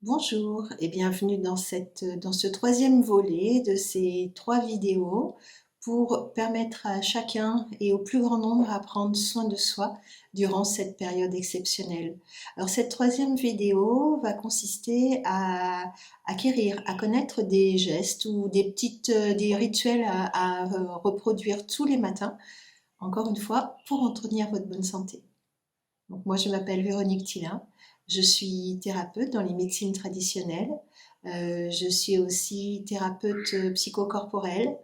Bonjour et bienvenue dans ce troisième volet de ces 3 vidéos pour permettre à chacun et au plus grand nombre à prendre soin de soi durant cette période exceptionnelle. Alors cette troisième vidéo va consister à acquérir, à connaître des gestes ou des rituels à reproduire tous les matins, encore une fois, pour entretenir votre bonne santé. Donc moi, je m'appelle Véronique Tillin. Je suis thérapeute dans les médecines traditionnelles. Je suis aussi thérapeute psychocorporelle,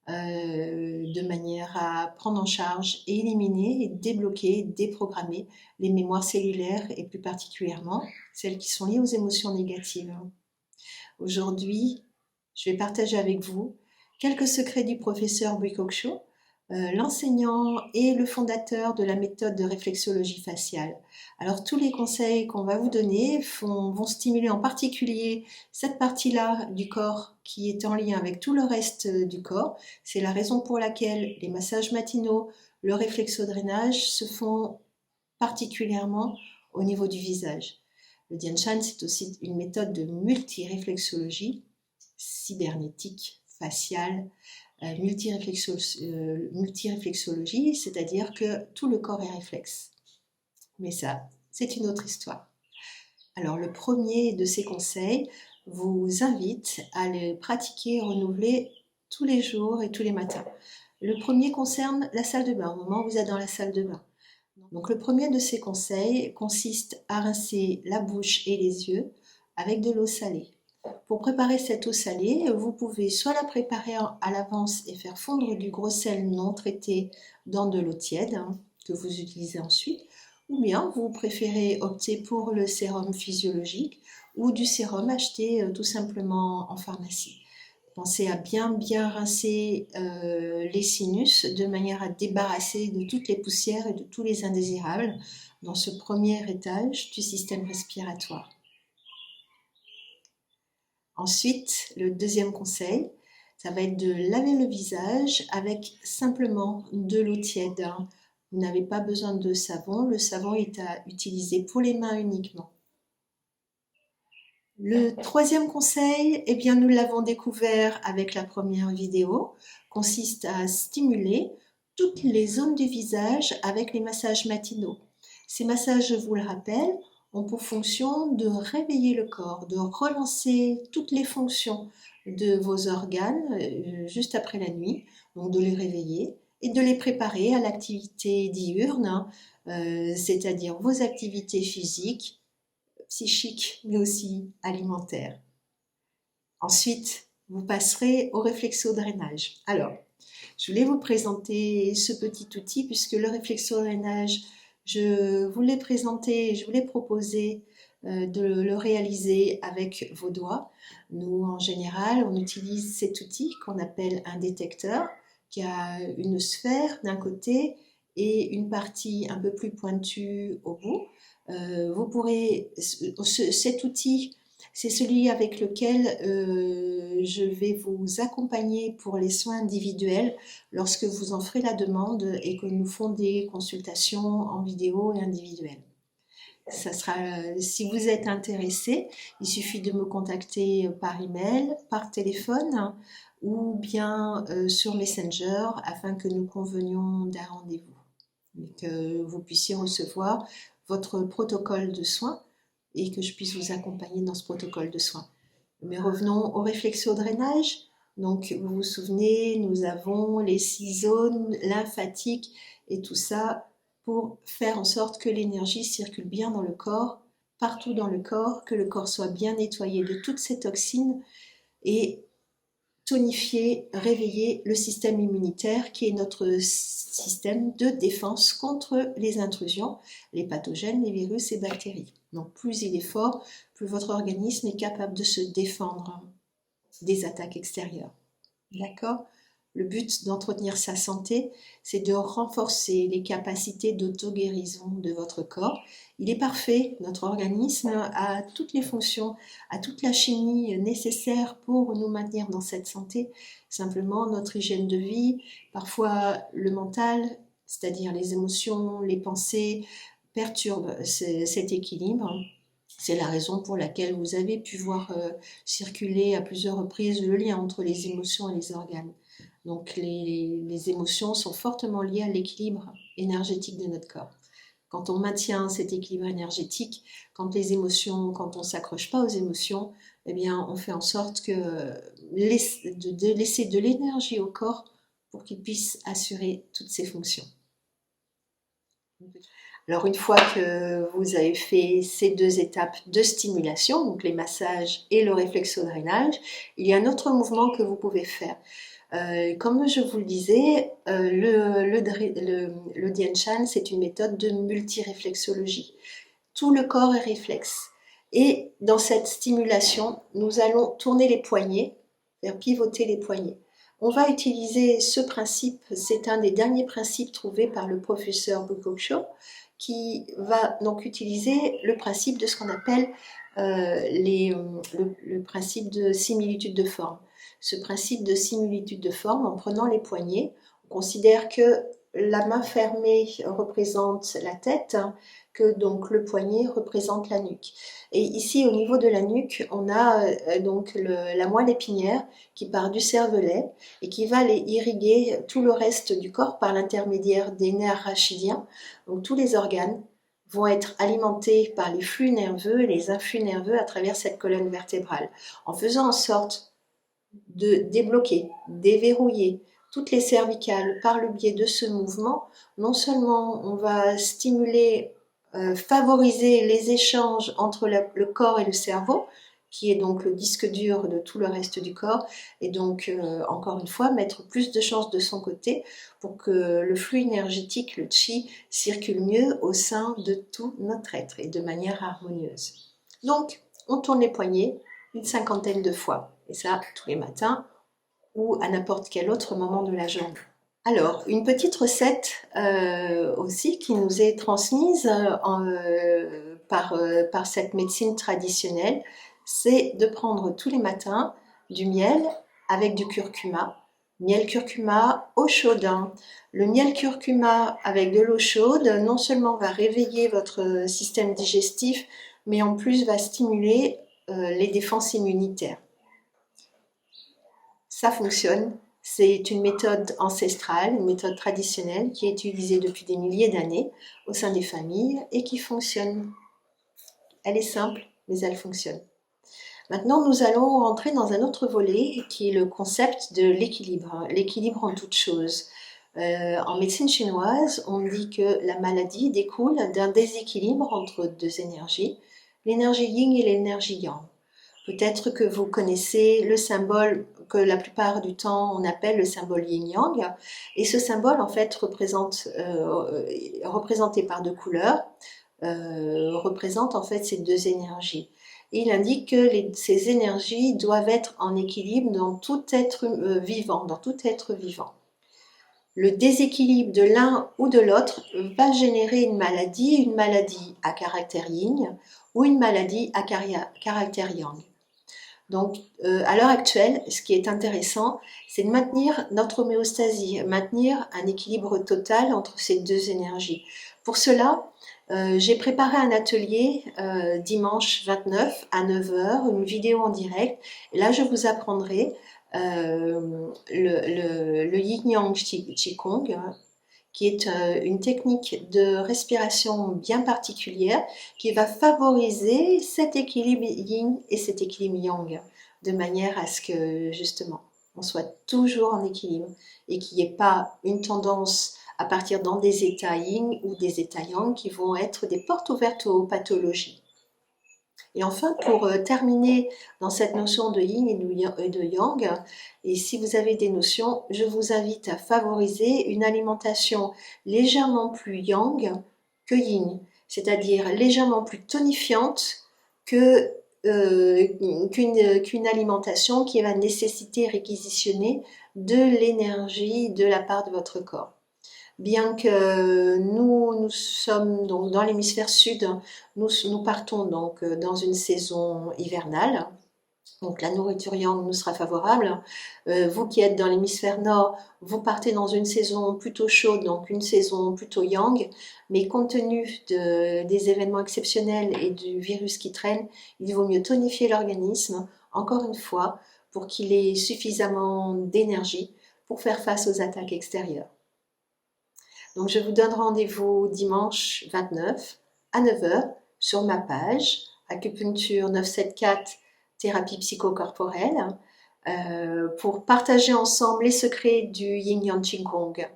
de manière à prendre en charge, éliminer, débloquer, déprogrammer les mémoires cellulaires et plus particulièrement celles qui sont liées aux émotions négatives. Aujourd'hui, je vais partager avec vous quelques secrets du professeur Buikok-Cho, l'enseignant et le fondateur de la méthode de réflexologie faciale. Alors tous les conseils qu'on va vous donner vont stimuler en particulier cette partie-là du corps qui est en lien avec tout le reste du corps. C'est la raison pour laquelle les massages matinaux, le réflexodrainage se font particulièrement au niveau du visage. Le Dian Shan, c'est aussi une méthode de multiréflexologie cybernétique, faciale, multiréflexologie, c'est-à-dire que tout le corps est réflexe. Mais ça, c'est une autre histoire. Alors, le premier de ces conseils vous invite à le pratiquer et renouveler tous les jours et tous les matins. Le premier concerne la salle de bain, au moment où vous êtes dans la salle de bain. Donc, le premier de ces conseils consiste à rincer la bouche et les yeux avec de l'eau salée. Pour préparer cette eau salée, vous pouvez soit la préparer à l'avance et faire fondre du gros sel non traité dans de l'eau tiède, que vous utilisez ensuite, ou bien vous préférez opter pour le sérum physiologique ou du sérum acheté tout simplement en pharmacie. Pensez à bien rincer les sinus de manière à débarrasser de toutes les poussières et de tous les indésirables dans ce premier étage du système respiratoire. Ensuite, le deuxième conseil, ça va être de laver le visage avec simplement de l'eau tiède. Vous n'avez pas besoin de savon, le savon est à utiliser pour les mains uniquement. Le troisième conseil, eh bien, nous l'avons découvert avec la première vidéo, consiste à stimuler toutes les zones du visage avec les massages matinaux. Ces massages, je vous le rappelle, ont pour fonction de réveiller le corps, de relancer toutes les fonctions de vos organes juste après la nuit, donc de les réveiller et de les préparer à l'activité diurne, c'est-à-dire vos activités physiques, psychiques, mais aussi alimentaires. Ensuite, vous passerez au réflexodrainage. Alors, je voulais vous présenter ce petit outil puisque le réflexodrainage, je voulais proposer de le réaliser avec vos doigts. Nous, en général, on utilise cet outil qu'on appelle un détecteur qui a une sphère d'un côté et une partie un peu plus pointue au bout. Cet outil, c'est celui avec lequel je vais vous accompagner pour les soins individuels lorsque vous en ferez la demande et que nous ferons des consultations en vidéo et individuelles. Si vous êtes intéressé, il suffit de me contacter par email, par téléphone ou bien sur Messenger afin que nous convenions d'un rendez-vous et que vous puissiez recevoir votre protocole de soins et que je puisse vous accompagner dans ce protocole de soins. Mais revenons au réflexodrainage. Donc, vous vous souvenez, nous avons les 6 zones lymphatiques et tout ça pour faire en sorte que l'énergie circule bien dans le corps, partout dans le corps, que le corps soit bien nettoyé de toutes ces toxines et tonifier, réveiller le système immunitaire qui est notre système de défense contre les intrusions, les pathogènes, les virus et bactéries. Donc plus il est fort, plus votre organisme est capable de se défendre des attaques extérieures. D'accord ? Le but d'entretenir sa santé, c'est de renforcer les capacités d'auto-guérison de votre corps. Il est parfait, notre organisme a toutes les fonctions, a toute la chimie nécessaire pour nous maintenir dans cette santé. Simplement, notre hygiène de vie, parfois le mental, c'est-à-dire les émotions, les pensées, perturbe cet équilibre. C'est la raison pour laquelle vous avez pu voir circuler à plusieurs reprises le lien entre les émotions et les organes. Donc les émotions sont fortement liées à l'équilibre énergétique de notre corps. Quand on maintient cet équilibre énergétique, quand on ne s'accroche pas aux émotions, eh bien, on fait en sorte de laisser de l'énergie au corps pour qu'il puisse assurer toutes ses fonctions. Alors une fois que vous avez fait ces 2 étapes de stimulation, donc les massages et le réflexodrainage, il y a un autre mouvement que vous pouvez faire. Comme je vous le disais, le Dian Shan, c'est une méthode de multiréflexologie. Tout le corps est réflexe. Et dans cette stimulation, nous allons tourner les poignets, faire pivoter les poignets. On va utiliser ce principe, c'est un des derniers principes trouvés par le professeur Bukoksho, qui va donc utiliser le principe de ce qu'on appelle le principe de similitude de forme. Ce principe de similitude de forme, en prenant les poignets, on considère que la main fermée représente la tête, que donc le poignet représente la nuque. Et ici, au niveau de la nuque, on a donc la moelle épinière qui part du cervelet et qui va aller irriguer tout le reste du corps par l'intermédiaire des nerfs rachidiens. Donc tous les organes vont être alimentés par les flux nerveux et les influx nerveux à travers cette colonne vertébrale, en faisant en sorte de débloquer, déverrouiller toutes les cervicales par le biais de ce mouvement. Non seulement on va stimuler, favoriser les échanges entre le corps et le cerveau, qui est donc le disque dur de tout le reste du corps, et donc encore une fois mettre plus de chances de son côté pour que le flux énergétique, le chi, circule mieux au sein de tout notre être et de manière harmonieuse. Donc on tourne les poignets une 50aine de fois, et ça tous les matins ou à n'importe quel autre moment de la journée. Alors, une petite recette aussi qui nous est transmise par cette médecine traditionnelle, c'est de prendre tous les matins du miel avec du curcuma. Miel curcuma, eau chaude. Le miel curcuma avec de l'eau chaude, non seulement va réveiller votre système digestif, mais en plus va stimuler les défenses immunitaires. Ça fonctionne. C'est une méthode ancestrale, une méthode traditionnelle qui est utilisée depuis des milliers d'années au sein des familles et qui fonctionne. Elle est simple, mais elle fonctionne. Maintenant, nous allons rentrer dans un autre volet qui est le concept de l'équilibre, l'équilibre en toutes choses. En médecine chinoise, on dit que la maladie découle d'un déséquilibre entre 2 énergies, l'énergie yin et l'énergie yang. Peut-être que vous connaissez le symbole que la plupart du temps on appelle le symbole yin-yang, et ce symbole en fait représenté par 2 couleurs, représente en fait ces 2 énergies. Et il indique que ces énergies doivent être en équilibre dans tout être vivant, Le déséquilibre de l'un ou de l'autre va générer une maladie à caractère yin ou une maladie à caractère yang. Donc, à l'heure actuelle, ce qui est intéressant, c'est de maintenir notre homéostasie, maintenir un équilibre total entre ces 2 énergies. Pour cela, j'ai préparé un atelier dimanche 29 à 9h, une vidéo en direct. Et là, je vous apprendrai le Yin Yang Qigong, qui est une technique de respiration bien particulière qui va favoriser cet équilibre yin et cet équilibre yang, de manière à ce que justement on soit toujours en équilibre et qu'il n'y ait pas une tendance à partir dans des états yin ou des états yang qui vont être des portes ouvertes aux pathologies. Et enfin, pour terminer dans cette notion de yin et de yang, et si vous avez des notions, je vous invite à favoriser une alimentation légèrement plus yang que yin, c'est-à-dire légèrement plus tonifiante qu'une alimentation qui va nécessiter réquisitionner de l'énergie de la part de votre corps. Bien que nous sommes donc dans l'hémisphère sud, nous partons donc dans une saison hivernale. Donc la nourriture yang nous sera favorable. Vous qui êtes dans l'hémisphère nord, vous partez dans une saison plutôt chaude, donc une saison plutôt yang. Mais compte tenu des événements exceptionnels et du virus qui traîne, il vaut mieux tonifier l'organisme, encore une fois, pour qu'il ait suffisamment d'énergie pour faire face aux attaques extérieures. Donc je vous donne rendez-vous dimanche 29 à 9 h sur ma page Acupuncture 974 Thérapie psychocorporelle pour partager ensemble les secrets du Yin Yang Qigong.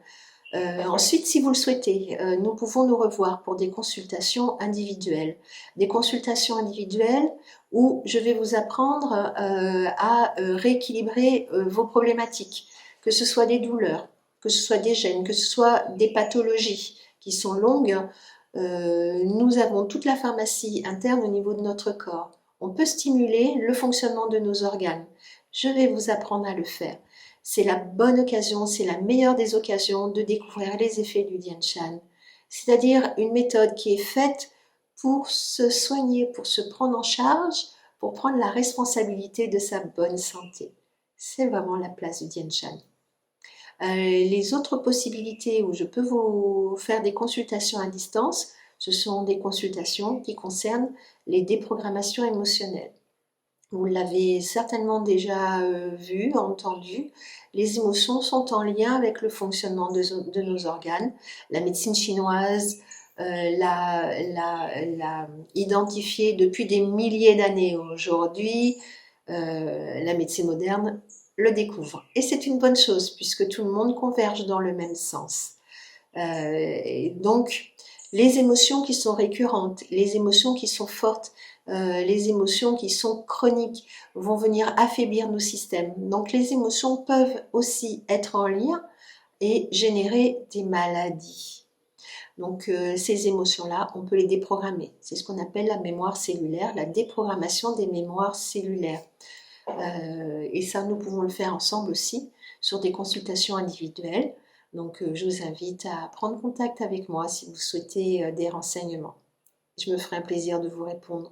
Ensuite, si vous le souhaitez, nous pouvons nous revoir pour des consultations individuelles. Des consultations individuelles où je vais vous apprendre à rééquilibrer vos problématiques, que ce soit des douleurs, que ce soit des gènes, que ce soit des pathologies qui sont longues. Nous avons toute la pharmacie interne au niveau de notre corps. On peut stimuler le fonctionnement de nos organes. Je vais vous apprendre à le faire. C'est la bonne occasion, c'est la meilleure des occasions de découvrir les effets du Dian Shan. C'est-à-dire une méthode qui est faite pour se soigner, pour se prendre en charge, pour prendre la responsabilité de sa bonne santé. C'est vraiment la place du Dian Shan. Les autres possibilités où je peux vous faire des consultations à distance, ce sont des consultations qui concernent les déprogrammations émotionnelles. Vous l'avez certainement déjà vu, entendu, les émotions sont en lien avec le fonctionnement de nos organes. La médecine chinoise l'a identifié depuis des milliers d'années. Aujourd'hui, la médecine moderne le découvre. Et c'est une bonne chose puisque tout le monde converge dans le même sens. Et donc, les émotions qui sont récurrentes, les émotions qui sont fortes, les émotions qui sont chroniques vont venir affaiblir nos systèmes. Donc les émotions peuvent aussi être en lien et générer des maladies. Donc ces émotions-là, on peut les déprogrammer. C'est ce qu'on appelle la mémoire cellulaire, la déprogrammation des mémoires cellulaires. Et ça, nous pouvons le faire ensemble aussi sur des consultations individuelles. Donc je vous invite à prendre contact avec moi si vous souhaitez des renseignements. Je me ferai un plaisir de vous répondre.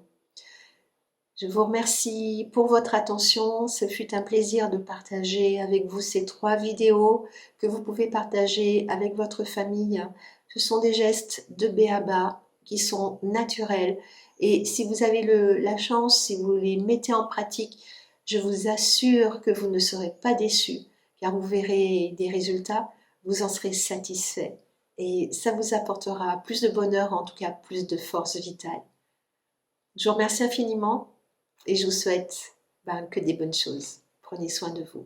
Je vous remercie pour votre attention. Ce fut un plaisir de partager avec vous ces 3 vidéos que vous pouvez partager avec votre famille. Ce sont des gestes de b.a.-ba qui sont naturels. Et si vous avez la chance, si vous les mettez en pratique, je vous assure que vous ne serez pas déçus, car vous verrez des résultats, vous en serez satisfait. Et ça vous apportera plus de bonheur, en tout cas plus de force vitale. Je vous remercie infiniment. Et je vous souhaite que des bonnes choses. Prenez soin de vous.